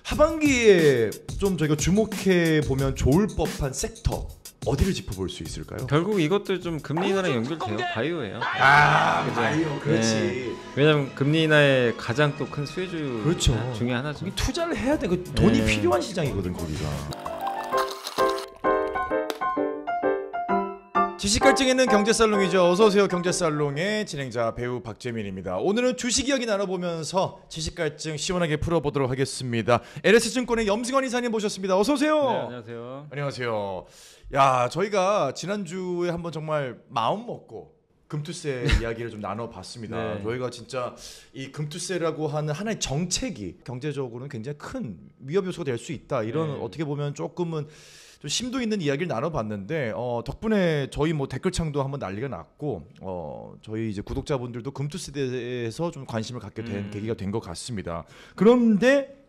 하반기에 좀 저희가 주목해 보면 좋을 법한 섹터 어디를 짚어볼 수 있을까요? 결국 이것도 좀 금리 인하랑 연결돼요. 바이오예요. 아, 바이오, 그렇지. 네. 왜냐하면 금리 인하의 가장 또 큰 수혜주 그렇죠. 중에 하나죠. 거기 투자를 해야 돼. 그 돈이 네. 필요한 시장이거든 거기가. 지식 갈증 있는 경제살롱이죠. 어서 오세요. 경제살롱의 진행자 배우 박재민입니다. 오늘은 주식 이야기 나눠보면서 지식 갈증 시원하게 풀어보도록 하겠습니다. LS증권의 염승환 이사님 모셨습니다. 어서 오세요. 네, 안녕하세요. 안녕하세요. 야, 저희가 지난주에 한번 정말 마음 먹고 금투세 이야기를 좀 나눠봤습니다. 네. 저희가 진짜 이 금투세라고 하는 하나의 정책이 경제적으로는 굉장히 큰 위협 요소가 될 수 있다. 이런 네. 어떻게 보면 조금은 좀 심도 있는 이야기를 나눠봤는데 덕분에 저희 뭐 댓글창도 한번 난리가 났고 저희 이제 구독자분들도 금투세에 대해서 좀 관심을 갖게 된 계기가 된 것 같습니다. 그런데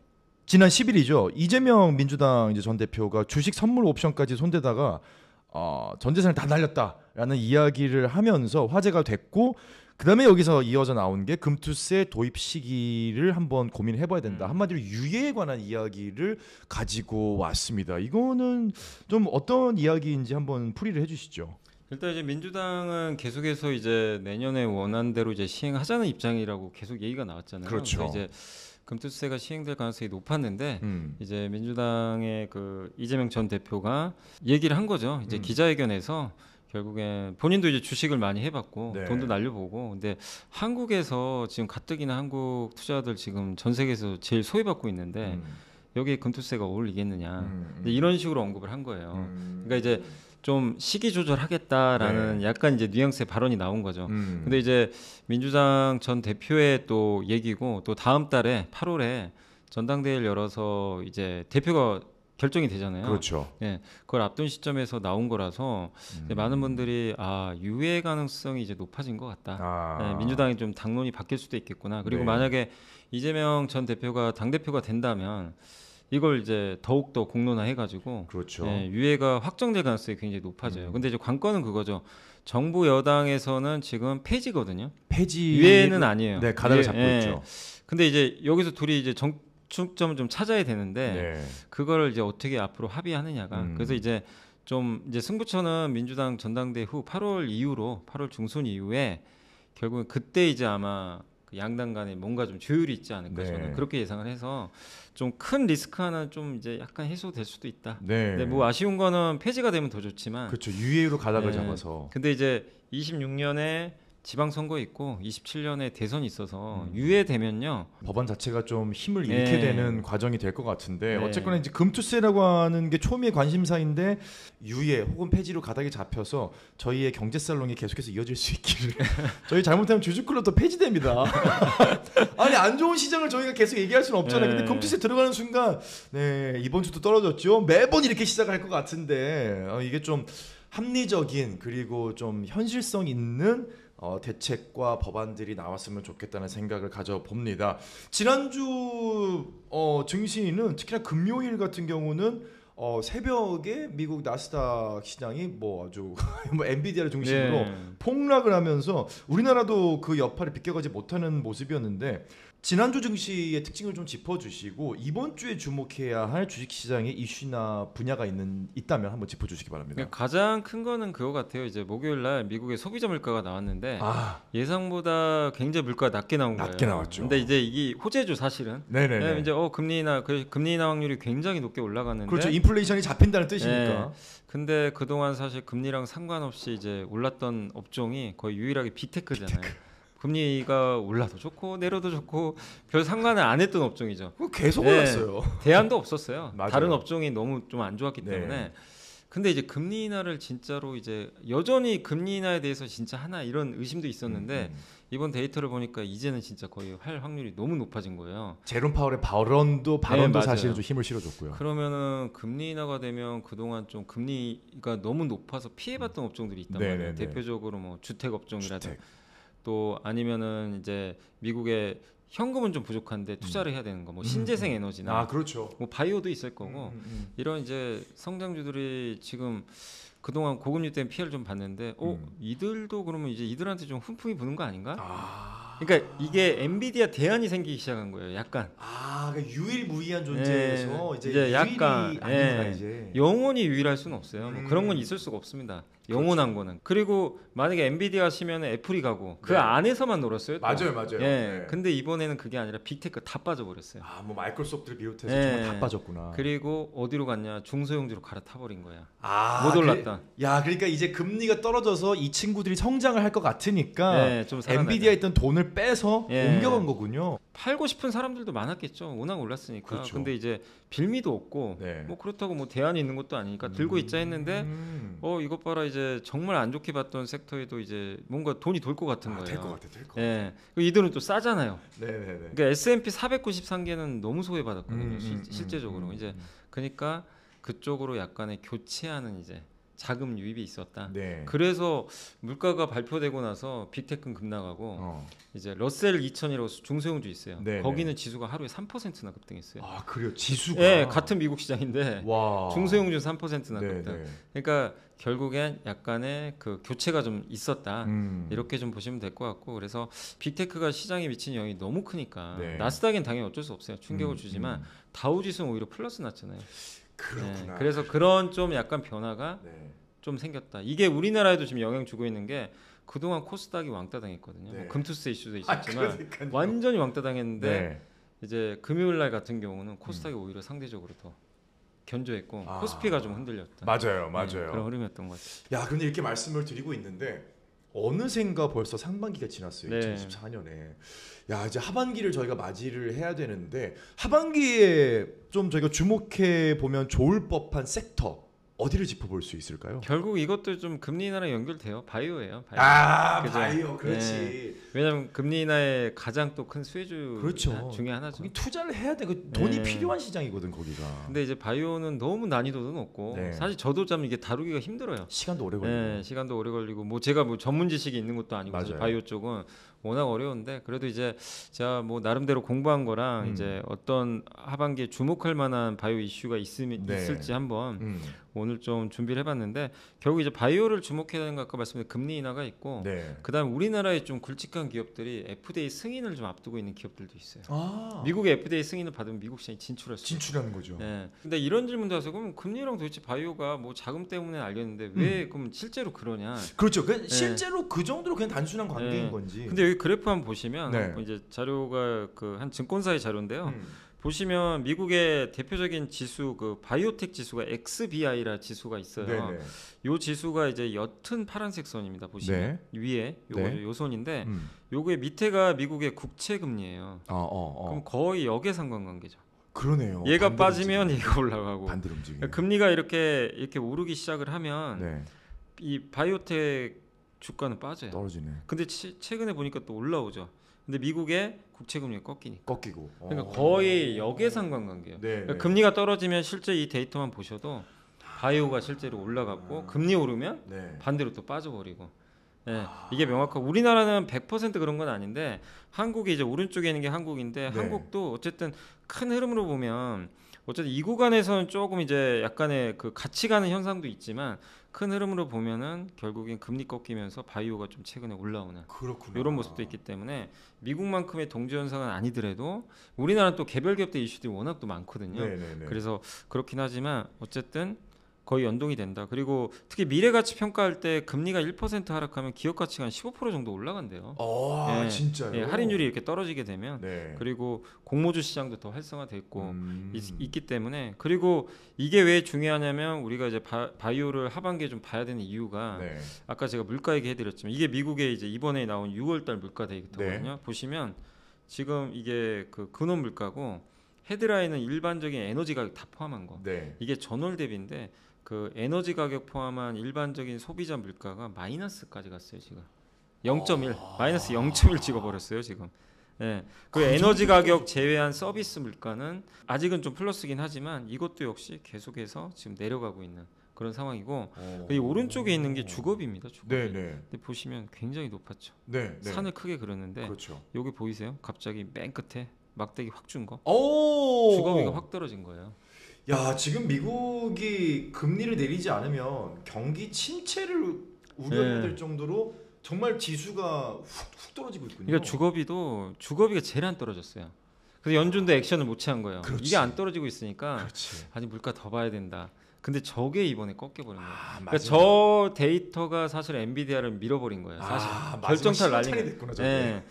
지난 10일이죠. 이재명 민주당 이제 전 대표가 주식 선물 옵션까지 손대다가 전 재산을 다 날렸다라는 이야기를 하면서 화제가 됐고, 그다음에 여기서 이어져 나온 게 금투세 도입 시기를 한번 고민해봐야 된다. 한마디로 유예에 관한 이야기를 가지고 왔습니다. 이거는 좀 어떤 이야기인지 한번 풀이를 해주시죠. 일단 이제 민주당은 계속해서 이제 내년에 원안대로 이제 시행하자는 입장이라고 계속 얘기가 나왔잖아요. 그렇죠. 그래서 이제 금투세가 시행될 가능성이 높았는데 이제 민주당의 그 이재명 전 대표가 얘기를 한 거죠. 이제 기자회견에서 결국엔 본인도 이제 주식을 많이 해봤고 네. 돈도 날려보고, 근데 한국에서 지금 가뜩이나 한국 투자들 지금 전 세계에서 제일 소외받고 있는데 여기에 금투세가 어울리겠느냐, 근데 이런 식으로 언급을 한 거예요. 그러니까 이제 좀 시기 조절하겠다라는 네. 약간 이제 뉘앙스의 발언이 나온 거죠. 근데 이제 민주당 전 대표의 또 얘기고, 또 다음 달에 8월에 전당대회를 열어서 이제 대표가 결정이 되잖아요. 그렇죠. 예, 그걸 앞둔 시점에서 나온 거라서 이제 많은 분들이 유예 가능성이 이제 높아진 것 같다. 예, 민주당이 좀 당론이 바뀔 수도 있겠구나. 그리고 네. 만약에 이재명 전 대표가 당 대표가 된다면 이걸 이제 더욱 더 공론화해가지고 그렇죠. 예, 유예가 확정될 가능성이 굉장히 높아져요. 근데 이제 관건은 그거죠. 정부 여당에서는 지금 폐지거든요. 폐지 유예는 아니에요. 네, 가닥을 잡고 예. 있죠. 근데 이제 여기서 둘이 이제 정축점을 좀 찾아야 되는데 네. 그거를 이제 어떻게 앞으로 합의하느냐가. 그래서 이제 좀 이제 승부처는 민주당 전당대 후 8월 이후로 8월 중순 이후에 결국은 그때 이제 아마 그 양당 간에 뭔가 좀 조율이 있지 않을까. 네. 저는 그렇게 예상을 해서 좀 큰 리스크 하나 좀 이제 약간 해소될 수도 있다. 네. 근데 뭐 아쉬운 거는 폐지가 되면 더 좋지만. 그렇죠. 유예로 가닥을 네. 잡아서. 근데 이제 26년에 지방선거 있고 27년에 대선이 있어서 유예되면요. 법안 자체가 좀 힘을 잃게 네. 되는 과정이 될 것 같은데 네. 어쨌거나 이제 금투세라고 하는 게 초미의 관심사인데 유예 혹은 폐지로 가닥이 잡혀서 저희의 경제살롱이 계속해서 이어질 수 있기를. 저희 잘못하면 주주클럽도 폐지됩니다. 아니 안 좋은 시장을 저희가 계속 얘기할 수는 없잖아요. 네. 근데 금투세 들어가는 순간 네, 이번 주도 떨어졌죠. 매번 이렇게 시작할 것 같은데 이게 좀 합리적인 그리고 좀 현실성 있는 대책과 법안들이 나왔으면 좋겠다는 생각을 가져봅니다. 지난주 증시는 특히나 금요일 같은 경우는 새벽에 미국 나스닥 시장이 뭐 아주 뭐 엔비디아를 중심으로 네. 폭락을 하면서 우리나라도 그 여파를 비껴가지 못하는 모습이었는데, 지난주 증시의 특징을 좀 짚어주시고 이번 주에 주목해야 할 주식시장의 이슈나 분야가 있다면 한번 짚어주시기 바랍니다. 그러니까 가장 큰 거는 그거 같아요. 이제 목요일 날 미국의 소비자 물가가 나왔는데 예상보다 굉장히 물가가 낮게 나온 거예요. 낮게 나왔죠. 근데 이제 이게 호재죠, 사실은. 네네네. 네, 이제 금리 인하 확률이 굉장히 높게 올라갔는데. 그렇죠. 인플레이션이 잡힌다는 뜻이니까. 네. 근데 그동안 사실 금리랑 상관없이 이제 올랐던 업종이 거의 유일하게 비테크잖아요. 금리가 올라도 좋고 내려도 좋고 별 상관을 안 했던 업종이죠. 계속 네. 올랐어요. 대안도 없었어요. 맞아요. 다른 업종이 너무 좀 안 좋았기 네. 때문에. 근데 이제 금리 인하를 진짜로 이제 여전히 금리 인하에 대해서 진짜 하나 이런 의심도 있었는데 이번 데이터를 보니까 이제는 진짜 거의 할 확률이 너무 높아진 거예요. 제롬 파월의 발언도 네, 사실은 좀 힘을 실어줬고요. 그러면은 금리 인하가 되면 그동안 좀 금리가 너무 높아서 피해봤던 업종들이 있단 네네네. 말이에요. 대표적으로 뭐 주택 업종이라든가 주택. 또 아니면은 이제 미국의 현금은 좀 부족한데 투자를 해야 되는 거, 뭐 신재생 에너지나 그렇죠. 뭐 바이오도 있을 거고 이런 이제 성장주들이 지금 그동안 고금리 때문에 피해를 좀 봤는데 이들도 그러면 이제 이들한테 좀 훈풍이 부는 거 아닌가? 그러니까 이게 엔비디아 대안이 생기기 시작한 거예요. 약간. 그러니까 유일무이한 존재에서 이제 약간 아니구나, 이제. 영원히 유일할 수는 없어요. 뭐 그런 건 있을 수가 없습니다. 영원한 그렇죠. 거는. 그리고 만약에 엔비디아 시면 애플이 가고 그 네. 안에서만 놀았어요. 또. 맞아요. 예. 네. 근데 이번에는 그게 아니라 빅테크 다 빠져버렸어요. 뭐 마이크로소프트를 비롯해서 예. 정말 다 빠졌구나. 그리고 어디로 갔냐? 중소형주로 갈아타버린 거야. 못 그, 올랐다. 그러니까 이제 금리가 떨어져서 이 친구들이 성장을 할 것 같으니까 좀 엔비디아에 있던 돈을 빼서 옮겨간 거군요. 팔고 싶은 사람들도 많았겠죠. 워낙 올랐으니까. 그렇죠. 근데 이제 빌미도 없고 네. 뭐 그렇다고 뭐 대안이 있는 것도 아니니까 들고 있자 했는데 이것 봐라 이제 정말 안 좋게 봤던 섹터에도 이제 뭔가 돈이 돌 것 같은 거예요. 될 것 같아. 예. 이들은 또 싸잖아요. 네네네. 그러니까 S&P 493개는 너무 소외받았거든요. 실제적으로 이제 그러니까 그쪽으로 약간의 교체하는 이제 자금 유입이 있었다. 네. 그래서 물가가 발표되고 나서 빅테크는 급나가고 이제 러셀 2000이라고 중소형주 있어요. 네네. 거기는 지수가 하루에 3%나 급등했어요. 그래요? 지수가? 예, 같은 미국 시장인데 와. 중소형주는 3%나 네네. 급등. 그러니까 결국엔 약간의 그 교체가 좀 있었다. 이렇게 좀 보시면 될 것 같고 그래서 빅테크가 시장에 미치는 영향이 너무 크니까 네. 나스닥은 당연히 어쩔 수 없어요. 충격을 주지만 다우지수는 오히려 플러스 났잖아요. 그렇구나. 그래서 그런 좀 약간 변화가 네. 좀 생겼다. 이게 우리나라에도 지금 영향 주고 있는 게 그동안 코스닥이 왕따 당했거든요. 네. 뭐 금투세 이슈도 있었지만 그러니까요. 완전히 왕따 당했는데 네. 이제 금요일 날 같은 경우는 코스닥이 오히려 상대적으로 더 견조했고 코스피가 좀 흔들렸다. 맞아요. 그런 흐름이었던 것 같아요. 근데 이렇게 말씀을 드리고 있는데 어느샌가 벌써 상반기가 지났어요. 네. 2024년에. 이제 하반기를 저희가 맞이를 해야 되는데 하반기에 좀 저희가 주목해 보면 좋을 법한 섹터 어디를 짚어볼 수 있을까요? 결국 이것도 좀 금리 인하랑 연결돼요. 바이오예요. 바이오. 그죠? 바이오. 그렇지. 왜냐하면 금리 인하의 가장 또 큰 수혜주 그렇죠. 중에 하나죠. 거기 투자를 해야 돼. 그 돈이 네. 필요한 시장이거든 거기가. 근데 이제 바이오는 너무 난이도도 높고 네. 사실 저도 좀 이게 다루기가 힘들어요. 시간도 오래 걸리고. 시간도 오래 걸리고 뭐 제가 뭐 전문 지식이 있는 것도 아니고 사실 맞아요. 바이오 쪽은 워낙 어려운데 그래도 이제 제가 뭐 나름대로 공부한 거랑 이제 어떤 하반기에 주목할 만한 바이오 이슈가 있을지 한번 오늘 좀 준비를 해봤는데 결국 이제 바이오를 주목해야 되는 것 아까 말씀드린 금리 인하가 있고 네. 그다음 우리나라에 좀 굵직한 기업들이 FDA 승인을 좀 앞두고 있는 기업들도 있어요. 미국 미국의 FDA 승인을 받으면 미국 시장에 진출할 수 있어요. 진출하는 거죠. 근데 이런 질문도 와서 그럼 금리랑 도대체 바이오가 뭐 자금 때문에 알겠는데 왜 그럼 실제로 그러냐? 그렇죠. 실제로 그 정도로 그냥 단순한 관계인 건지. 근데 여기 그래프 한번 보시면 네. 이제 자료가 그 한 증권사의 자료인데요. 보시면 미국의 대표적인 지수 그 바이오텍 지수가 XBI라 지수가 있어요. 네네. 요 지수가 이제 옅은 파란색 선입니다. 보시면 위에 요거 요 선인데 요거의 밑에가 미국의 국채 금리예요. 그럼 거의 역의 상관관계죠. 그러네요. 얘가 빠지면 얘가 올라가고. 반대로 움직이네. 그러니까 금리가 이렇게 오르기 시작을 하면 이 바이오텍 주가는 빠져요. 떨어지네. 근데 최근에 보니까 또 올라오죠. 근데 미국의 국채 금리가 꺾이니까. 꺾이고. 그러니까 거의 역의 상관관계예요. 그러니까 금리가 떨어지면 실제 이 데이터만 보셔도 바이오가 실제로 올라갔고 금리 오르면 반대로 또 빠져버리고. 이게 명확하고 우리나라는 100% 그런 건 아닌데 한국이 이제 오른쪽에 있는 게 한국인데 한국도 어쨌든 큰 흐름으로 보면 어쨌든 이 구간에서는 조금 이제 약간의 그 같이 가는 현상도 있지만 큰 흐름으로 보면은 결국엔 금리 꺾이면서 바이오가 좀 최근에 올라오는 이런 모습도 있기 때문에 미국만큼의 동조 현상은 아니더라도 우리나라는 또 개별 기업들 이슈들이 워낙 또 많거든요. 그래서 그렇긴 하지만 어쨌든 거의 연동이 된다. 그리고 특히 미래가치 평가할 때 금리가 1% 하락하면 기업 가치가 한 15% 정도 올라간대요. 진짜요? 할인율이 이렇게 떨어지게 되면 그리고 공모주 시장도 더 활성화됐고 있기 때문에 그리고 이게 왜 중요하냐면 우리가 이제 바이오를 하반기에 좀 봐야 되는 이유가 아까 제가 물가 얘기해드렸지만 이게 미국의 이제 이번에 나온 6월달 물가 데이터거든요. 보시면 지금 이게 그 근원 물가고 헤드라인은 일반적인 에너지 가격 다 포함한 거. 이게 전월 대비인데 그 에너지 가격 포함한 일반적인 소비자 물가가 마이너스까지 갔어요 지금. 0.1 마이너스 0.1 찍어버렸어요 지금. 그 에너지 가격 제외한 서비스 물가는 아직은 좀 플러스긴 하지만 이것도 역시 계속해서 지금 내려가고 있는 그런 상황이고 이 오른쪽에 있는 게 주거비입니다. 주거비. 근데 보시면 굉장히 높았죠. 산을 크게 그렸는데 여기 보이세요? 갑자기 맨 끝에 막대기 확 준 거. 주거비가 확 떨어진 거예요. 지금 미국이 금리를 내리지 않으면 경기 침체를 우려해야 될 정도로 정말 지수가 훅 떨어지고 있군요. 그러니까 주거비가 제일 안 떨어졌어요. 그래서 연준도 액션을 못 취한 거예요. 그렇지. 이게 안 떨어지고 있으니까 그렇지. 아니 물가 더 봐야 된다. 근데 저게 이번에 꺾여버린 거예요. 그러니까 맞아요. 저 데이터가 사실 엔비디아를 밀어버린 거예요. 사실 결정타를 날린 거예요. 됐구나, 네.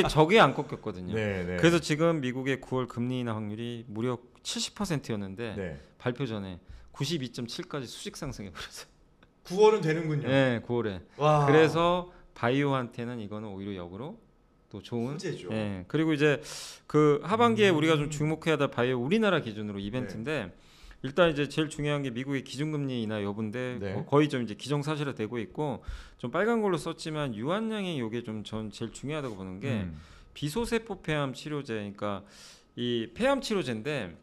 저게 안 꺾였거든요. 네. 그래서 지금 미국의 9월 금리 인하 확률이 무려 70%였는데 네. 발표 전에 92.7까지 수직 상승해 버렸어요. 9월은 되는군요. 네, 9월에. 와. 그래서 바이오한테는 이거는 오히려 역으로 또 좋은. 호재죠. 네. 그리고 이제 그 하반기에 우리가 좀 주목해야 될 바이오 우리나라 기준으로 이벤트인데 일단 이제 제일 중요한 게 미국의 기준금리 인하 여부인데 네. 거의 좀 이제 기정사실화 되고 있고 좀 빨간 걸로 썼지만 유한양행 요게 좀 전 제일 중요하다고 보는 게 비소세포 폐암 치료제, 그러니까 이 폐암 치료제인데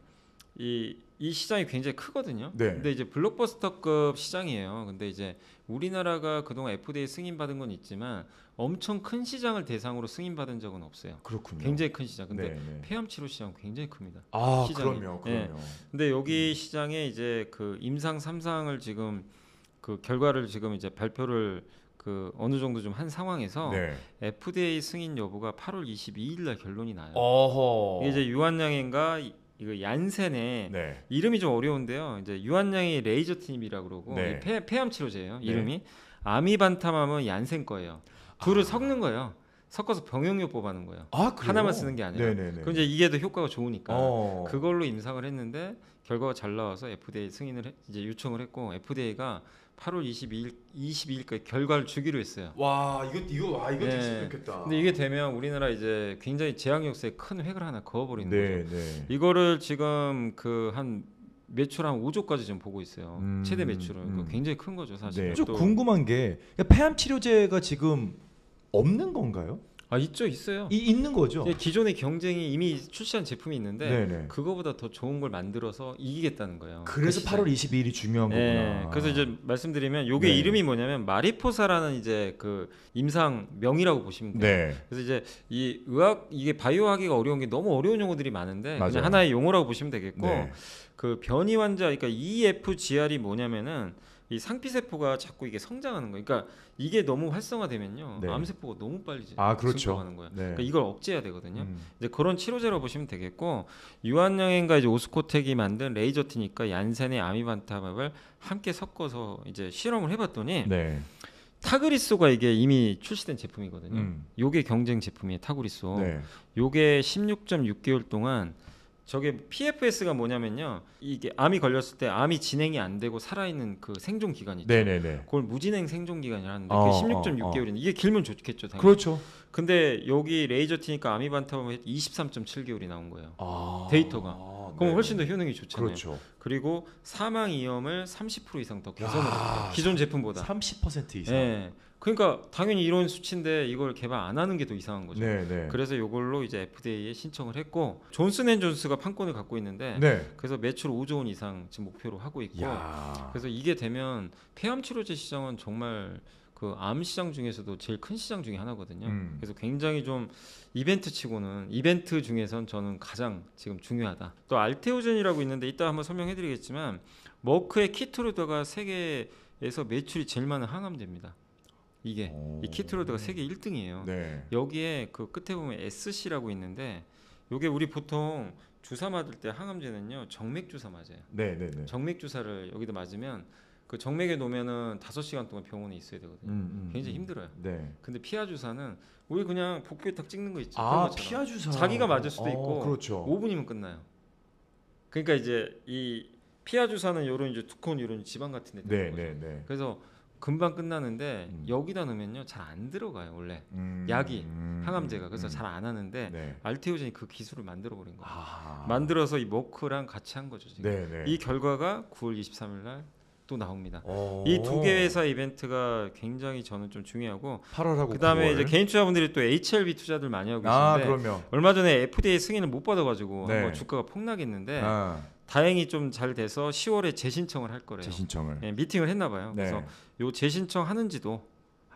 이 시장이 굉장히 크거든요. 네. 근데 이제 블록버스터급 시장이에요. 근데 이제 우리나라가 그동안 FDA 승인받은 건 있지만 엄청 큰 시장을 대상으로 승인받은 적은 없어요. 그렇군요. 굉장히 큰 시장. 근데 네. 폐암 치료 시장 굉장히 큽니다. 아, 시장이. 그럼요. 네. 근데 여기 시장에 이제 그 임상 3상을 지금 그 결과를 지금 이제 발표를 그 어느 정도 좀 한 상황에서 네. FDA 승인 여부가 8월 22일 날 결론이 나요. 어허. 이게 이제 유한양행과 이거 얀센의 네. 이름이 좀 어려운데요. 이제 유한양이 레이저팀이라고 그러고 네. 이 폐암 치료제예요. 네. 이름이 아미반타맘은 얀센 거예요. 둘을 섞는 거예요. 섞어서 병용료 뽑아는 거예요. 아, 그래요? 하나만 쓰는 게 아니라. 네네네. 그럼 이제 이게 더 효과가 좋으니까 어. 그걸로 임상을 했는데 결과가 잘 나와서 FDA 승인을 이제 요청을 했고 FDA가 8월 22일까지 결과를 주기로 했어요. 와, 이거 네. 됐으면 좋겠다. 근데 이게 되면 우리나라 이제 굉장히 제약 역사에 큰 획을 하나 그어버리는 거죠. 네. 이거를 지금 그 한 매출 한 5조까지 지금 보고 있어요. 최대 매출은 그거 굉장히 큰 거죠, 사실. 네. 좀 궁금한 게 폐암 치료제가 지금 없는 건가요? 아 있어요. 있는 거죠. 기존의 경쟁이 이미 출시한 제품이 있는데 네네. 그거보다 더 좋은 걸 만들어서 이기겠다는 거예요. 그래서 그 시장. 8월 22일이 중요한 거구나. 그래서 이제 말씀드리면 요게 네. 이름이 뭐냐면 마리포사라는 이제 그 임상 명이라고 보시면 돼요. 네. 그래서 이제 이 이게 바이오하기가 어려운 게 너무 어려운 용어들이 많은데 맞아요. 그냥 하나의 용어라고 보시면 되겠고 네. 그 변이 환자, 그러니까 EFGR이 뭐냐면은 이 상피세포가 자꾸 이게 성장하는 거예요. 그러니까 이게 너무 활성화되면요, 네. 암세포가 너무 빨리 그렇죠. 증가하는 거예요. 네. 그러니까 이걸 억제해야 되거든요. 음. 이제 그런 치료제라고 보시면 되겠고 유한양행과 이제 오스코텍이 만든 레이저티니까 얀센의 아미반타밥을 함께 섞어서 이제 실험을 해봤더니 네. 타그리소가 이게 이미 출시된 제품이거든요. 음. 요게 경쟁 제품이에요, 타그리소. 네. 요게 16.6개월 동안 저게 PFS가 뭐냐면요, 이게 암이 걸렸을 때 암이 진행이 안 되고 살아있는 그 생존 기간 있죠. 네네네. 그걸 무진행 생존 기간이라는데 어, 그게 16.6개월인데 이게 길면 좋겠죠, 당연히. 그렇죠. 근데 여기 레이저티니까 아미반타밤에 23.7개월이 나온 거예요. 데이터가. 그럼 네. 훨씬 더 효능이 좋잖아요. 그렇죠. 그리고 사망 위험을 30% 이상 더 개선을 했어요. 기존 제품보다. 30% 이상. 네. 그러니까 당연히 이런 수치인데 이걸 개발 안 하는 게 더 이상한 거죠. 네. 그래서 이걸로 이제 FDA에 신청을 했고 존슨앤존스가 판권을 갖고 있는데 네. 그래서 매출 5조 원 이상 지금 목표로 하고 있고 야. 그래서 이게 되면 폐암 치료제 시장은 정말 그 암 시장 중에서도 제일 큰 시장 중에 하나거든요. 그래서 굉장히 좀 이벤트 중에선 저는 가장 지금 중요하다. 또 알테오젠이라고 있는데 이따 한번 설명해드리겠지만 머크의 키트로드가 세계에서 매출이 제일 많은 항암제입니다. 이게 이 키트로드가 세계 1등이에요. 네. 여기에 그 끝에 보면 SC라고 있는데 요게 우리 보통 주사 맞을 때 항암제는요 정맥 주사 맞아요. 네. 정맥 주사를 여기다 맞으면 그 정맥에 놓으면은 5시간 동안 병원에 있어야 되거든요. 굉장히 힘들어요. 네. 근데 피하 주사는 우리 그냥 복부에 딱 찍는 거 있죠. 피하 주사. 자기가 맞을 수도 있고 그렇죠. 5분이면 끝나요. 그러니까 이제 이 피하 주사는 요런 이제 두꺼운 요런 지방 같은 데 네. 들어가요. 그래서 금방 끝나는데 여기다 넣으면요 잘 안 들어가요 원래 약이 항암제가. 그래서 잘 안 하는데 네. 알테오젠이 그 기술을 만들어 버린 거예요. 아. 만들어서 이 머크랑 같이 한 거죠 지금. 네. 이 결과가 9월 23일 날 또 나옵니다. 오. 이 두 개 회사 이벤트가 굉장히 저는 좀 중요하고 8월하고 그다음에 9월. 이제 개인 투자분들이 또 HLB 투자들 많이 하고 계신데 그럼요. 얼마 전에 FDA 승인을 못 받아가지고 네. 한번 주가가 폭락했는데 다행히 좀 잘 돼서 10월에 재신청을 할 거래요. 재신청을. 네, 미팅을 했나 봐요. 네. 그래서 요 재신청 하는지도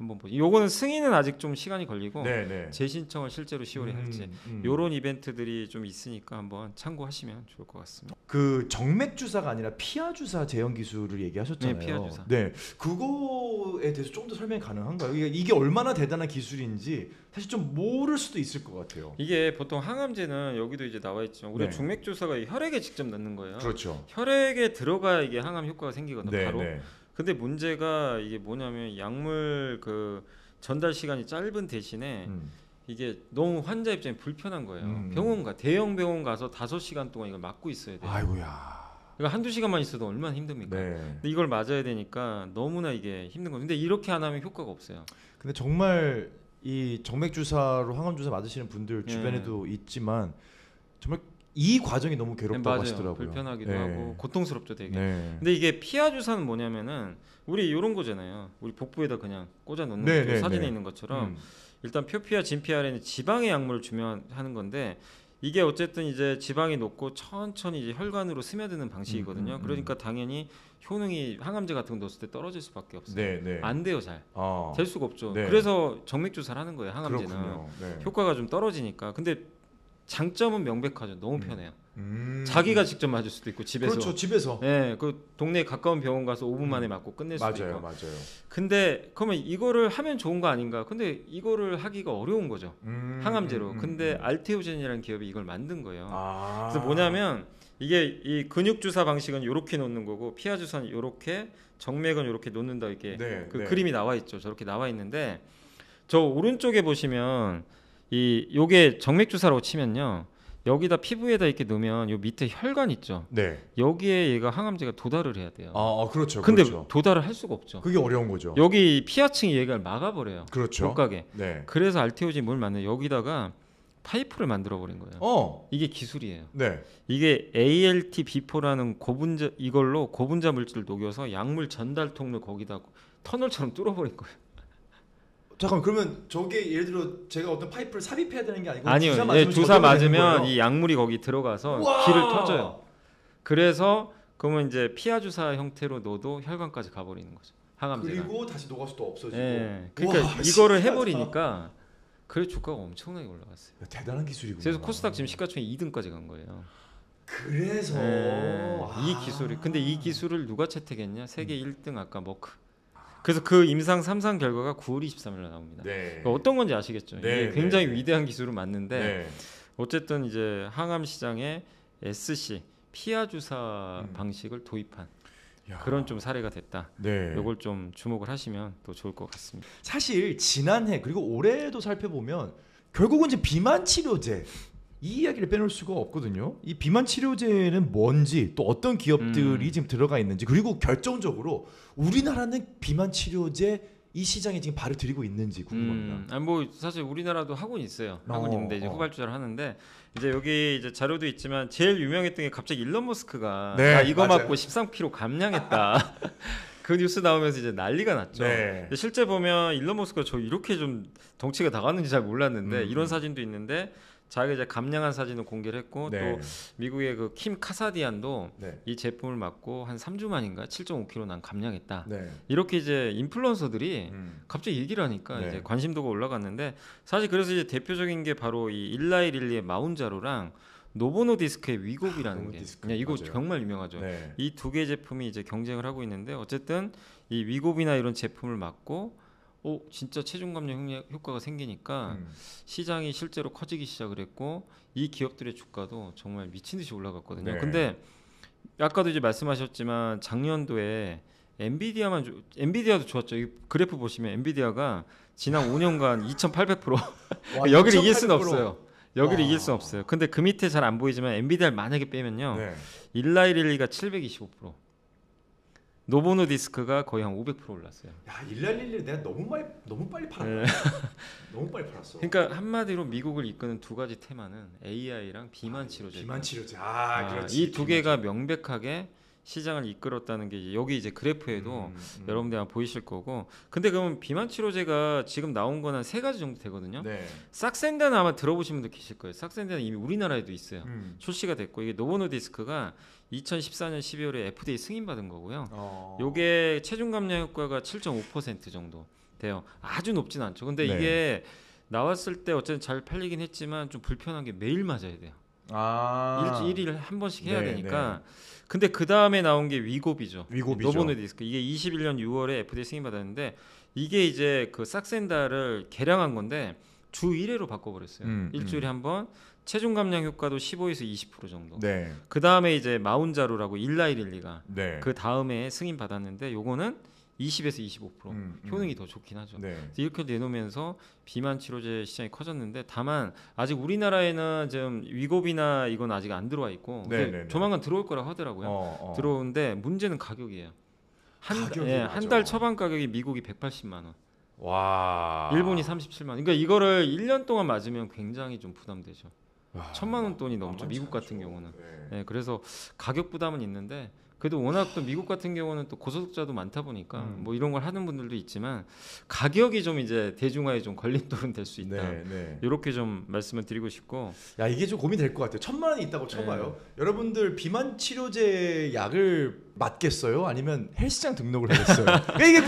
한번 보죠. 요거는 승인은 아직 좀 시간이 걸리고 네네. 재신청을 실제로 10월에 할지 요런 이벤트들이 좀 있으니까 한번 참고하시면 좋을 것 같습니다. 그 정맥 주사가 아니라 피하 주사 제형 기술을 얘기하셨잖아요. 네, 피하 주사. 네, 그거에 대해서 좀 더 설명이 가능한가요? 이게 얼마나 대단한 기술인지 사실 좀 모를 수도 있을 것 같아요. 이게 보통 항암제는 여기도 이제 나와 있지만 우리가 네. 중맥 주사가 혈액에 직접 넣는 거예요. 그렇죠. 혈액에 들어가야 이게 항암 효과가 생기거든요. 네, 바로. 네. 근데 문제가 이게 뭐냐면 약물 그 전달 시간이 짧은 대신에 이게 너무 환자 입장에 불편한 거예요. 대형 병원 가서 5시간 동안 이걸 맞고 있어야 돼요. 아이고야. 그러니까 한두 시간만 있어도 얼마나 힘듭니까? 네. 근데 이걸 맞아야 되니까 너무나 이게 힘든 거예요. 근데 이렇게 안 하면 효과가 없어요. 근데 정말 이 정맥 주사로 항암 주사 맞으시는 분들 주변에도 있지만 정말 이 과정이 너무 괴롭다고 맞아요. 하시더라고요. 불편하기도 네. 하고 고통스럽죠 되게. 네. 근데 이게 피하 주사는 뭐냐면은 우리 이런 거잖아요. 우리 복부에다 그냥 꽂아 놓는 네, 거죠. 네, 사진에 네. 있는 것처럼 일단 표피와 진피아에는 지방의 약물을 주면 하는 건데 이게 어쨌든 이제 지방이 녹고 천천히 이제 혈관으로 스며드는 방식이거든요. 그러니까 당연히 효능이 항암제 같은 거 넣었을 때 떨어질 수밖에 없어요. 네, 네. 안 돼요 잘. 될 수가 없죠. 네. 그래서 정맥 주사를 하는 거예요. 항암제는. 그렇군요. 네. 효과가 좀 떨어지니까. 근데 장점은 명백하죠. 너무 편해요. 자기가 직접 맞을 수도 있고 집에서. 그렇죠. 집에서. 네, 그 동네 가까운 병원 가서 5분 만에 맞고 끝낼 수도 맞아요. 있고. 맞아요. 근데 그러면 이거를 하면 좋은 거 아닌가? 근데 이거를 하기가 어려운 거죠. 항암제로. 근데 알테오젠이라는 기업이 이걸 만든 거예요. 그래서 뭐냐면 이게 이 근육 주사 방식은 이렇게 놓는 거고 피하 주사는 이렇게 정맥은 이렇게 놓는다 이렇게 네, 그 네. 그림이 나와 있죠. 저렇게 나와 있는데 저 오른쪽에 보시면 요게 정맥 주사라고 치면요. 여기다 피부에다 이렇게 넣으면 요 밑에 혈관 있죠. 네. 여기에 얘가 항암제가 도달을 해야 돼요. 그렇죠. 근데 그렇죠. 도달을 할 수가 없죠. 그게 어려운 거죠. 여기 피하층이 얘가 막아버려요. 그렇죠. 못 가게. 네. 그래서 알테오진 뭘 만든 여기다가 파이프를 만들어 버린 거예요. 이게 기술이에요. 네. 이게 ALT-B4라는 고분자 이걸로 고분자 물질을 녹여서 약물 전달 통로 거기다 터널처럼 뚫어버린 거예요. 잠깐만 그러면 저게 예를 들어 제가 어떤 파이프를 삽입해야 되는 게 아니고 아니요. 주사 맞으면 이 약물이 거기 들어가서 우와! 길을 터져요. 그래서 그러면 이제 피하 주사 형태로 넣어도 혈관까지 가버리는 거죠. 항암제가. 그리고 다시 녹아서 또 없어지고. 네. 그러니까 우와, 이거를 신기하다. 해버리니까 그래 주가가 엄청나게 올라갔어요. 야, 대단한 기술이구나. 그래서 코스닥 지금 시가총액 2등까지 간 거예요. 그래서 이 기술이 근데 이 기술을 누가 채택했냐? 세계 1등 아까 머크. 그래서 그 임상 3상 결과가 9월 23일 날 나옵니다. 네. 그러니까 어떤 건지 아시겠죠? 네, 이게 굉장히 네. 위대한 기술은 맞는데 네. 어쨌든 이제 항암 시장에 SC 피하 주사 방식을 도입한 야. 그런 좀 사례가 됐다. 네. 이걸 좀 주목을 하시면 또 좋을 것 같습니다. 사실 지난해 그리고 올해도 살펴보면 결국은 이제 비만 치료제 이 이야기를 빼놓을 수가 없거든요. 이 비만 치료제는 뭔지 또 어떤 기업들이 지금 들어가 있는지 그리고 결정적으로 우리나라는 비만 치료제 이 시장에 지금 발을 들이고 있는지 궁금합니다. 뭐 사실 우리나라도 학원 있어요. 학원 있는데 이제 후발주자를 하는데 이제 여기 이제 자료도 있지만 제일 유명했던 게 갑자기 일론 머스크가 네, 나 이거 맞아요. 맞고 13kg 감량했다. 그 뉴스 나오면서 이제 난리가 났죠. 네. 근데 실제 보면 일론 머스크가 저 이렇게 좀 덩치가 나갔는지 잘 몰랐는데 이런 사진도 있는데 자기가 이제 감량한 사진을 공개를 했고 네. 또 미국의 그 킴 카사디안도 네. 이 제품을 맞고 한 3주 만인가 7.5kg 난 감량했다. 네. 이렇게 이제 인플루언서들이 갑자기 얘기를 하니까 네. 이제 관심도가 올라갔는데 사실 그래서 이제 대표적인 게 바로 이 일라이 릴리의 마운자로랑 노보노디스크의 위고비라는 게 노보노디스크, 그냥 이거 맞아요. 정말 유명하죠. 네. 이 두 개 제품이 이제 경쟁을 하고 있는데 어쨌든 이 위고비나 이런 제품을 맞고 진짜 체중 감량 효과가 생기니까 시장이 실제로 커지기 시작을 했고 이 기업들의 주가도 정말 미친 듯이 올라갔거든요. 네. 근데 아까도 이제 말씀하셨지만 작년도에 엔비디아도 좋았죠. 이 그래프 보시면 엔비디아가 지난 5년간 2,800% 와, 여기를 이길 수는 2,800%. 없어요. 여기를 와. 이길 수는 없어요. 근데 그 밑에 잘 안 보이지만 엔비디아를 만약에 빼면요. 네. 일라이릴리가 725%, 노보노디스크가 거의 한 500% 올랐어요. 야, 일랄릴리 내가 너무 빨리 팔았다. 네. 너무 빨리 팔았어. 그러니까 한마디로 미국을 이끄는 두 가지 테마는 AI랑 비만 치료제. 비만 치료제. 이 두 개가 명백하게 시장을 이끌었다는 게 여기 이제 그래프에도 여러분들 아마 보이실 거고. 근데 그러면 비만 치료제가 지금 나온 건 한 세 가지 정도 되거든요. 네. 싹센다는 아마 들어보신 분들 계실 거예요. 싹센다는 이미 우리나라에도 있어요. 음. 출시가 됐고 이게 노보노디스크가 2014년 12월에 FDA 승인받은 거고요. 어. 요게 체중 감량 효과가 7.5% 정도 돼요. 아주 높진 않죠. 근데 네. 이게 나왔을 때 어쨌든 잘 팔리긴 했지만 좀 불편한 게 매일 맞아야 돼요. 일주일에 한 번씩 해야 네, 되니까. 근데 그 다음에 나온 게 위고비죠. 위고비죠. 노보네 디스크. 이게 21년 6월에 FDA 승인 받았는데 이게 이제 그 싹센다를 개량한 건데 주 1회로 바꿔버렸어요. 일주일에 한 번. 체중 감량 효과도 15에서 20% 정도. 네. 그 다음에 이제 마운자루라고 일라이릴리가 네. 그 다음에 승인 받았는데 요거는 20에서 25% 효능이 더 좋긴 하죠. 네. 그래서 이렇게 내놓으면서 비만 치료제 시장이 커졌는데 다만 아직 우리나라에는 지금 위고비나 이건 아직 안 들어와 있고 조만간 들어올 거라고 하더라고요. 들어오는데 문제는 가격이에요. 한 달 처방 가격이 미국이 180만 원. 와. 일본이 37만 원. 그러니까 이거를 1년 동안 맞으면 굉장히 좀 부담되죠. 1,000만 원 돈이 넘죠. 미국 같은 경우는. 네, 그래서 가격 부담은 있는데 그래도 워낙 또 미국 같은 경우는 또 고소득자도 많다 보니까 뭐 이런 걸 하는 분들도 있지만 가격이 좀 이제 대중화에 좀 걸림돌은 될 수 있다. 이렇게 좀 말씀을 드리고 싶고. 야 이게 좀 고민이 될 것 같아요. 1,000만 원이 있다고 쳐봐요. 여러분들 비만 치료제 약을 맞겠어요? 아니면 헬스장 등록을 하겠어요? 그러니까 이게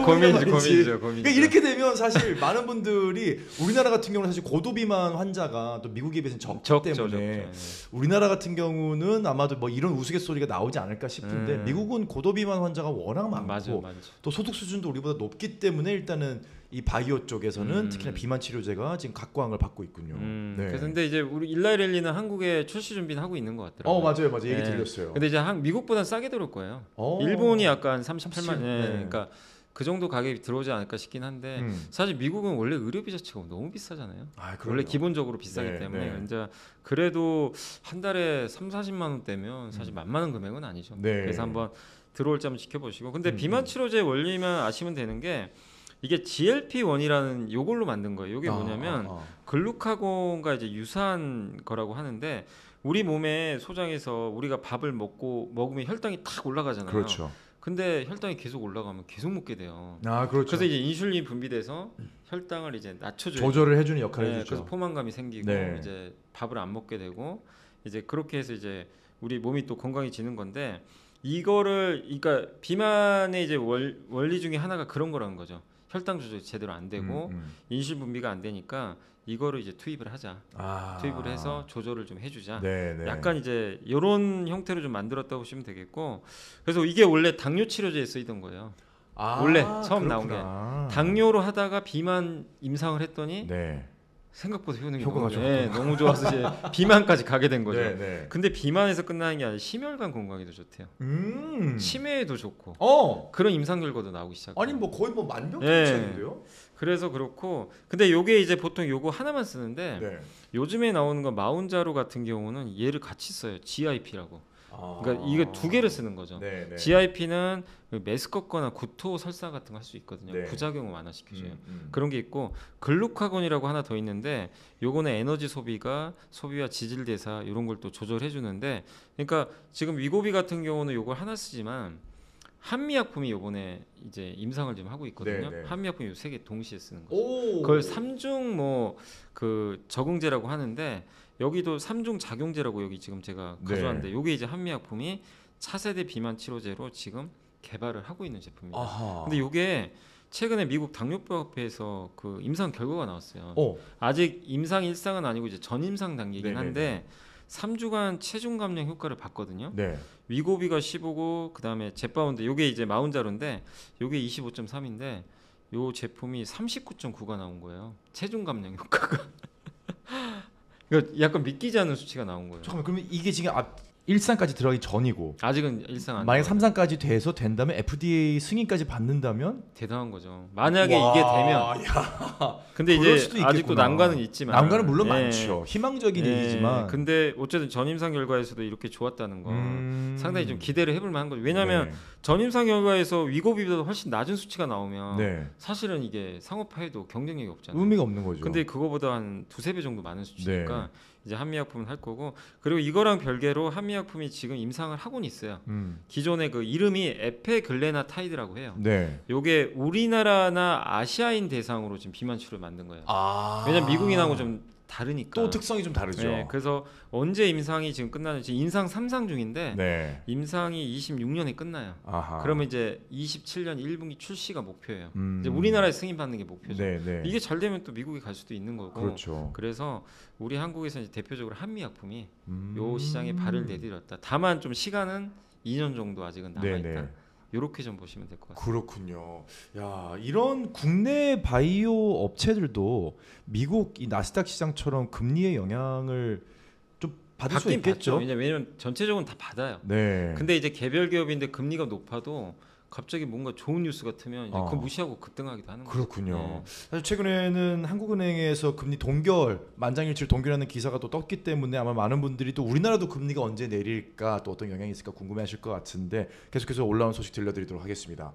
고민이죠. 그러니까 이렇게 되면 사실 많은 분들이 우리나라 같은 경우는 사실 고도비만 환자가 또 미국에 비해서 적기 때문에 우리나라 같은 경우는 아마도 뭐 이런 우스갯소리가 나오지 않을까 싶은데 미국은 고도비만 환자가 워낙 많고 맞아. 또 소득 수준도 우리보다 높기 때문에 일단은 이 바이오 쪽에서는 특히나 비만 치료제가 지금 각광을 받고 있군요. 그래서 근데 이제 우리 일라이렐리는 한국에 출시 준비는 하고 있는 것 같더라고요. 맞아요. 얘기 들렸어요. 근데 이제 미국보다 싸게 들어올 거예요. 일본이 약간 38만. 그러니까 그 정도 가격이 들어오지 않을까 싶긴 한데 사실 미국은 원래 의료비 자체가 너무 비싸잖아요. 원래 기본적으로 비싸기 때문에 이제 그래도 한 달에 3-40만 원대면 사실 만만한 금액은 아니죠. 그래서 한번 들어올지 한번 지켜보시고. 근데 비만 치료제 원리만 아시면 되는 게 이게 GLP-1이라는 요걸로 만든 거예요. 이게 뭐냐면 글루카곤과 이제 유사한 거라고 하는데 우리 몸에 소장에서 우리가 밥을 먹으면 혈당이 탁 올라가잖아요. 그렇죠. 근데 혈당이 계속 올라가면 계속 먹게 돼요. 그렇죠. 그래서 이제 인슐린이 분비돼서 혈당을 이제 낮춰줘요. 조절을 해주는 역할을 해주죠. 그래서 포만감이 생기고 이제 밥을 안 먹게 되고 이제 그렇게 해서 이제 우리 몸이 또 건강해지는 건데 이거를 그러니까 비만의 이제 원리 중에 하나가 그런 거라는 거죠. 혈당 조절이 제대로 안 되고 인슐린 분비가 안 되니까 이거를 이제 투입을 하자. 투입을 해서 조절을 좀 해주자. 약간 이제 이런 형태로 좀 만들었다고 보시면 되겠고. 그래서 이게 원래 당뇨 치료제에 쓰이던 거예요. 원래 처음 나온 게 당뇨로 하다가 비만 임상을 했더니 생각보다 효과가 너무 좋아서 이제 비만까지 가게 된 거죠. 근데 비만에서 끝나는 게 아니라 심혈관 건강에도 좋대요. 치매에도 좋고 그런 임상 결과도 나오기 시작해요. 아니 뭐 거의 뭐 만병통치약인데요. 그래서 그렇고 근데 요게 이제 보통 요거 하나만 쓰는데 요즘에 나오는 거 마운자루 같은 경우는 얘를 같이 써요. GIP라고. 그러니까 이거 두 개를 쓰는 거죠. GIP는 메스껍거나 구토 설사 같은 거 할 수 있거든요. 부작용을 완화시켜줘요. 그런 게 있고 글루카곤이라고 하나 더 있는데 요거는 에너지 소비와 지질 대사 이런 걸 또 조절해 주는데 그러니까 지금 위고비 같은 경우는 요걸 하나 쓰지만 한미약품이 요번에 이제 임상을 지금 하고 있거든요. 한미약품이 요 세 개 동시에 쓰는 거죠. 그걸 3중 뭐 그 적응제라고 하는데 여기도 3중 작용제라고 여기 지금 제가 가져왔는데 요게 이제 한미약품이 차세대 비만 치료제로 지금 개발을 하고 있는 제품입니다. 근데 요게 최근에 미국 당뇨법협회에서 그 임상 결과가 나왔어요. 아직 임상 1상은 아니고 이제 전임상 단계이긴 한데 3주간 체중 감량 효과를 봤거든요. 위고비가 15고 그다음에 제파운드 요게 이제 마운자루인데 요게 25.3인데 요 제품이 39.9가 나온 거예요. 체중 감량 효과가. 그러니까 약간 믿기지 않는 수치가 나온 거예요. 잠깐만 그러면 이게 지금 1상까지 들어가기 전이고 아직은 1상 안 만약 3상까지 돼서 된다면 FDA 승인까지 받는다면 대단한 거죠. 만약에 이게 되면 근데 이제 아직도 난관은 있지만 난관은 물론 많죠. 희망적인 얘기지만 근데 어쨌든 전임상 결과에서도 이렇게 좋았다는 건 상당히 좀 기대를 해볼 만한 거죠. 왜냐하면 전임상 결과에서 위고비보다 훨씬 낮은 수치가 나오면 사실은 이게 상업화해도 경쟁력이 없잖아요. 의미가 없는 거죠. 근데 그거보다 한 2-3배 정도 많은 수치니까 이제 한미약품은 할 거고 그리고 이거랑 별개로 한미약품이 지금 임상을 하고는 있어요. 기존의 그 이름이 에페글레나타이드라고 해요. 요게 우리나라나 아시아인 대상으로 지금 비만 치료를 만든 거예요. 왜냐면 미국인하고 좀 다르니까. 또 특성이 좀 다르죠. 네, 그래서 언제 임상이 지금 끝나는지 임상 3상 중인데 네. 임상이 26년에 끝나요. 아하. 그러면 이제 27년 1분기 출시가 목표예요. 이제 우리나라에 승인 받는 게 목표죠. 네, 네. 이게 잘 되면 또 미국에 갈 수도 있는 거고. 그렇죠. 그래서 우리 한국에서 이제 대표적으로 한미약품이 요 시장에 발을 내디뎠다. 다만 좀 시간은 2년 정도 아직은 남아 있다. 네네. 이렇게 좀 보시면 될 것 같습니다. 그렇군요. 야, 이런 국내 바이오 업체들도 미국 이 나스닥 시장처럼 금리의 영향을 좀 받을 수 있겠죠. 왜냐면 전체적으로 다 받아요. 네. 근데 이제 개별 기업인데 금리가 높아도 갑자기 뭔가 좋은 뉴스가 트면 이제 그거 무시하고 급등하기도 하는 거죠. 그렇군요. 네. 사실 최근에는 한국은행에서 금리 동결, 만장일치 동결하는 기사가 또 떴기 때문에 아마 많은 분들이 또 우리나라도 금리가 언제 내릴까 또 어떤 영향이 있을까 궁금해하실 것 같은데 계속해서 올라온 소식 들려드리도록 하겠습니다.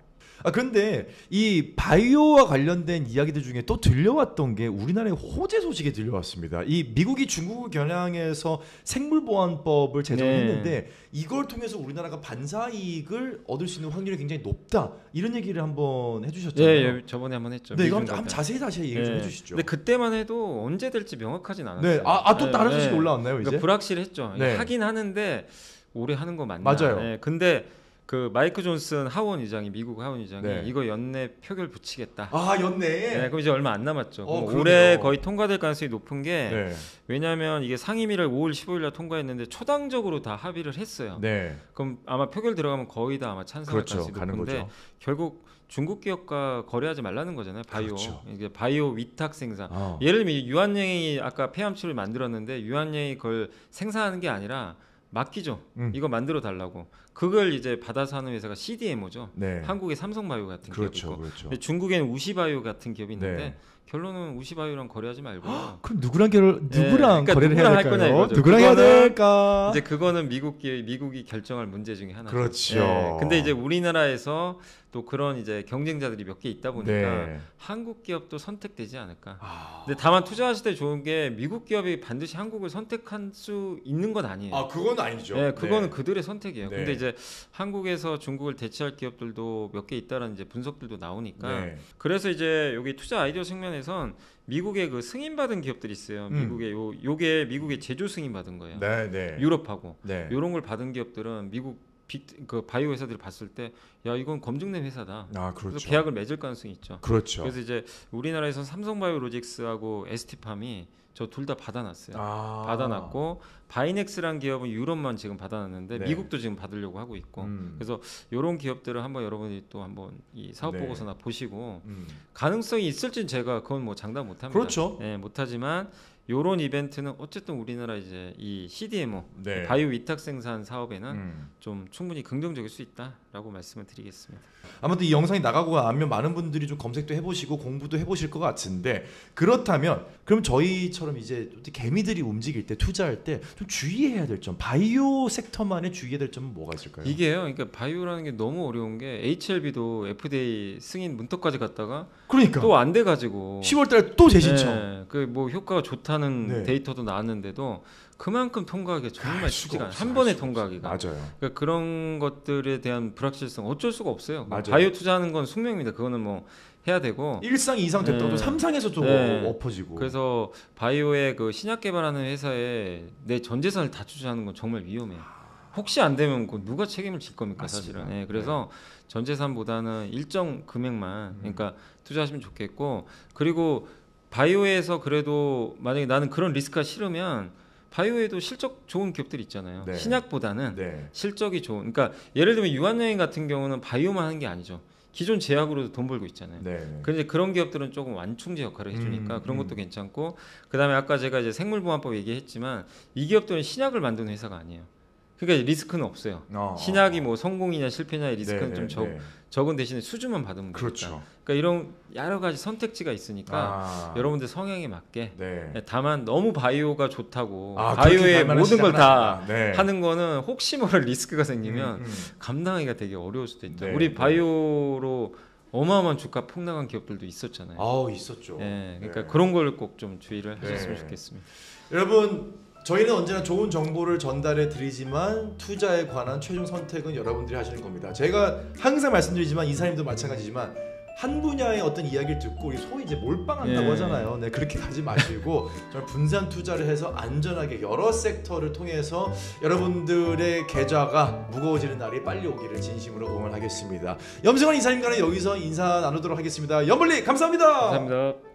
그런데 이 바이오와 관련된 이야기들 중에 또 들려왔던 게 우리나라의 호재 소식이 들려왔습니다. 이 미국이 중국을 겨냥해서 생물보안법을 제정했는데 이걸 통해서 우리나라가 반사 이익을 얻을 수 있는 확률이 굉장히 높다. 이런 얘기를 한번 해주셨잖아요. 네, 저번에 한번 했죠. 네, 이거 한번 자세히 다시 얘기 좀 해주시죠. 근데 그때만 해도 언제 될지 명확하진 않았어요. 네, 또 다른 소식이 올라왔나요 이제? 그러니까 불확실했죠. 네. 하긴 하는데 올해 하는 거 맞나? 맞아요. 네, 근데 그 마이크 존슨 하원 의장이 미국 하원 의장이 네. 이거 연내 표결 붙이겠다. 연내. 네, 그럼 이제 얼마 안 남았죠. 그러네요. 올해 거의 통과될 가능성이 높은 게 네. 왜냐하면 이게 상임위를 5월 15일 날 통과했는데 초당적으로 다 합의를 했어요. 네. 그럼 아마 표결 들어가면 거의 다 아마 찬성할 그렇죠. 가능성이 높은데 거죠. 결국 중국 기업과 거래하지 말라는 거잖아요. 바이오. 그렇죠. 이게 바이오 위탁 생산. 예를 들면 유한양이 아까 폐암치료를 만들었는데 유한양이 그걸 생산하는 게 아니라 맡기죠. 이거 만들어 달라고. 그걸 이제 받아서 하는 회사가 CDMO죠. 네. 한국의 삼성바이오 같은 그렇죠, 기업이 있고, 그렇죠. 근데 중국에는 우시바이오 같은 기업이 있는데 네. 결론은 우시바이오랑 거래하지 말고. 그럼 누구랑 그러니까 거래를 누구랑 해야 할 거냐 될까요? 이거죠. 누구랑 해야 그거는 될까? 이제 그거는 미국이 결정할 문제 중에 하나죠. 그렇죠. 근데 이제 우리나라에서 또 그런 이제 경쟁자들이 몇 개 있다 보니까 네. 한국 기업도 선택되지 않을까. 근데 다만 투자하실 때 좋은 게 미국 기업이 반드시 한국을 선택할 수 있는 건 아니에요. 그건 아니죠. 네, 그거는 그들의 선택이에요. 네. 근데 이제 한국에서 중국을 대체할 기업들도 몇 개 있다는 이제 분석들도 나오니까 네. 그래서 이제 여기 투자 아이디어 측면에선 미국의 그 승인 받은 기업들이 있어요. 미국의 요게 미국의 제조 승인 받은 거예요. 네, 네. 유럽하고 네. 요런 걸 받은 기업들은 미국 그 바이오 회사들이 봤을 때 야 이건 검증된 회사다. 그렇죠. 그래서 계약을 맺을 가능성이 있죠. 그렇죠. 그래서 이제 우리나라에서 삼성바이오로직스하고 ST팜이 저 둘 다 받아놨어요. 받아놨고 바이넥스란 기업은 유럽만 지금 받아놨는데 네. 미국도 지금 받으려고 하고 있고 그래서 이런 기업들을 한번 여러분이 또 한번 이 사업 네. 보고서나 보시고 가능성이 있을지는 제가 그건 뭐 장담 못합니다. 그렇죠. 네, 못하지만 요런 이벤트는 어쨌든 우리나라 이제 이 CDMO 네. 바이오 위탁 생산 사업에는 좀 충분히 긍정적일 수 있다라고 말씀을 드리겠습니다. 아무튼 이 영상이 나가고 나면 많은 분들이 좀 검색도 해보시고 공부도 해보실 것 같은데 그렇다면 그럼 저희처럼 이제 개미들이 움직일 때 투자할 때 좀 주의해야 될 점, 바이오 섹터만의 주의해야 될 점은 뭐가 있을까요? 이게요. 그러니까 바이오라는 게 너무 어려운 게 HLB도 FDA 승인 문턱까지 갔다가 그러니까 또 안 돼가지고 10월달에 또 재신청. 네, 그 뭐 효과가 좋다는 네. 데이터도 나왔는데도 그만큼 통과하기가 정말 쉽지가 않아요. 한 알 번에 수가 통과하기가. 없어요. 맞아요. 그러니까 그런 것들에 대한 불확실성 어쩔 수가 없어요. 맞아요. 바이오 투자하는 건 숙명입니다. 그거는 뭐 해야 되고. 1상 2상 됐다고 네. 3상에서 또 네. 엎어지고. 그래서 바이오의 그 신약 개발하는 회사에 내 전 재산을 다 투자하는 건 정말 위험해요. 혹시 안 되면 그 누가 책임을 질 겁니까 맞습니다. 사실은. 네, 그래서 전 재산보다는 일정 금액만 그러니까 투자하시면 좋겠고 그리고 바이오에서 그래도 만약에 나는 그런 리스크가 싫으면 바이오에도 실적 좋은 기업들이 있잖아요. 네. 신약보다는 네. 실적이 좋은. 그러니까 예를 들면 유한여행 같은 경우는 바이오만 하는 게 아니죠. 기존 제약으로도 돈 벌고 있잖아요. 네. 그런데 그런 기업들은 조금 완충제 역할을 해주니까 그런 것도 괜찮고 그다음에 아까 제가 이제 생물보안법 얘기했지만 이 기업들은 신약을 만드는 회사가 아니에요. 그러니까 리스크는 없어요. 신약이 뭐 성공이냐 실패냐의 리스크는 네, 좀 적은 대신에 수주만 받으면 되니까. 그렇죠. 그러니까 이런 여러 가지 선택지가 있으니까 여러분들 성향에 맞게. 네. 다만 너무 바이오가 좋다고 그렇게 바이오의 갈 만한 모든 걸 다 네. 하는 거는 혹시 모를 리스크가 생기면 감당하기가 되게 어려울 수도 있죠. 네, 우리 네. 바이오로 어마어마한 주가 폭락한 기업들도 있었잖아요. 있었죠. 네, 그러니까 네. 그런 걸 꼭 좀 주의를 네. 하셨으면 좋겠습니다. 여러분 저희는 언제나 좋은 정보를 전달해 드리지만 투자에 관한 최종 선택은 여러분들이 하시는 겁니다. 제가 항상 말씀드리지만 이사님도 마찬가지지만 한 분야의 어떤 이야기를 듣고 우리 소위 이제 몰빵한다고 예. 하잖아요. 네, 그렇게 가지 마시고 정말 분산 투자를 해서 안전하게 여러 섹터를 통해서 여러분들의 계좌가 무거워지는 날이 빨리 오기를 진심으로 응원하겠습니다. 염승환 이사님과는 여기서 인사 나누도록 하겠습니다. 염블리 감사합니다. 감사합니다.